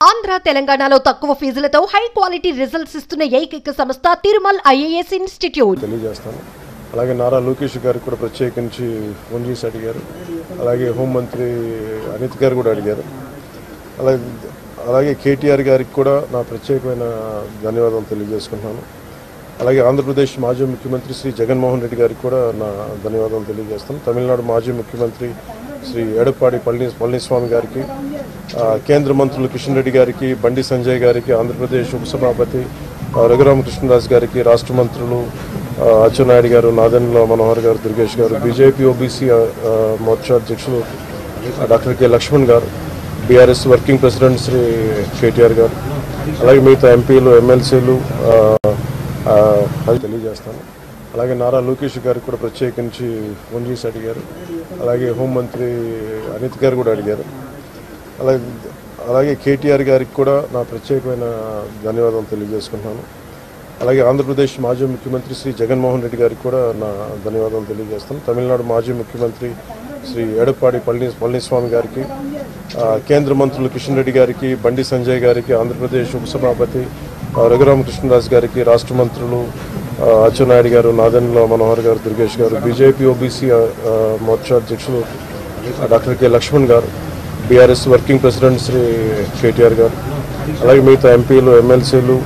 ఆంధ్ర తెలంగాణలో తక్కువ ఫీజులతో high quality results ఇస్తున్న ఏకైక సంస్థ తిరుమల్ ఐఏఎస్ ఇన్స్టిట్యూట్. తెలియజేస్తాను. అలాగే నారా లోకేష్ గారికి కూడా ప్రత్యేకించి ఫోన్ చేసి అడిగారు. అలాగే హోంమంత్రి అనిత్ గారు కూడా అడిగారు. అలాగే కేటీఆర్ గారికి కూడా నా ప్రత్యేకమైన ధన్యవాదాలు తెలియజేసుకుంటున్నాను. అలాగే ఆంధ్రప్రదేశ్ మాజీ ముఖ్యమంత్రి శ్రీ జగన్మోహన్ రెడ్డి గారికి కూడా నా ధన్యవాదాలు తెలియజేస్తాను. తమిళనాడు మాజీ ముఖ్యమంత్రి శ్రీ ఎడప్పాడి పళనిస్వామి గారికి, కేంద్ర మంత్రులు కిషన్ రెడ్డి గారికి, బండి సంజయ్ గారికి, ఆంధ్రప్రదేశ్ ఉపసభాపతి రఘురామకృష్ణరాజు గారికి, రాష్ట్ర మంత్రులు అచ్చెన్నాయుడు గారు, నాదెండ్ల మనోహర్ గారు, దుర్గేష్ గారు, బీజేపీ ఓబీసీ మోర్చా అధ్యక్షులు డాక్టర్ కె లక్ష్మణ్ గారు, BRS working president Shri KTR గారు, అలాగే మిగతా ఎంపీలు ఎమ్మెల్సీలు తెలియజేస్తాను. అలాగే నారా లోకేష్ గారికి కూడా ప్రత్యేకించి ఫోన్ చేసి అడిగారు. అలాగే హోంమంత్రి అనిత్ గారు కూడా అడిగారు. అలాగే కేటీఆర్ గారికి కూడా నా ప్రత్యేకమైన ధన్యవాదాలు తెలియజేసుకుంటున్నాను. అలాగే ఆంధ్రప్రదేశ్ మాజీ ముఖ్యమంత్రి శ్రీ జగన్మోహన్ రెడ్డి గారికి కూడా నా ధన్యవాదాలు తెలియజేస్తాను. తమిళనాడు మాజీ ముఖ్యమంత్రి శ్రీ ఎడప్పాడి పళనిస్వామి గారికి, కేంద్ర మంత్రులు కిషన్ రెడ్డి గారికి, బండి సంజయ్ గారికి, ఆంధ్రప్రదేశ్ ఉపసభాపతి రఘురామకృష్ణరాజు గారికి, రాష్ట్ర మంత్రులు అచ్చెన్నాయుడు గారు, నాదెండ్ల మనోహర్ గారు, దుర్గేష్ గారు, బీజేపీ ఓబీసీ మోర్చా అధ్యక్షులు డాక్టర్ కె లక్ష్మణ్ గారు, BRS working president Shri KTR గారు, అలాగే మిగతా ఎంపీలు ఎమ్మెల్సీలు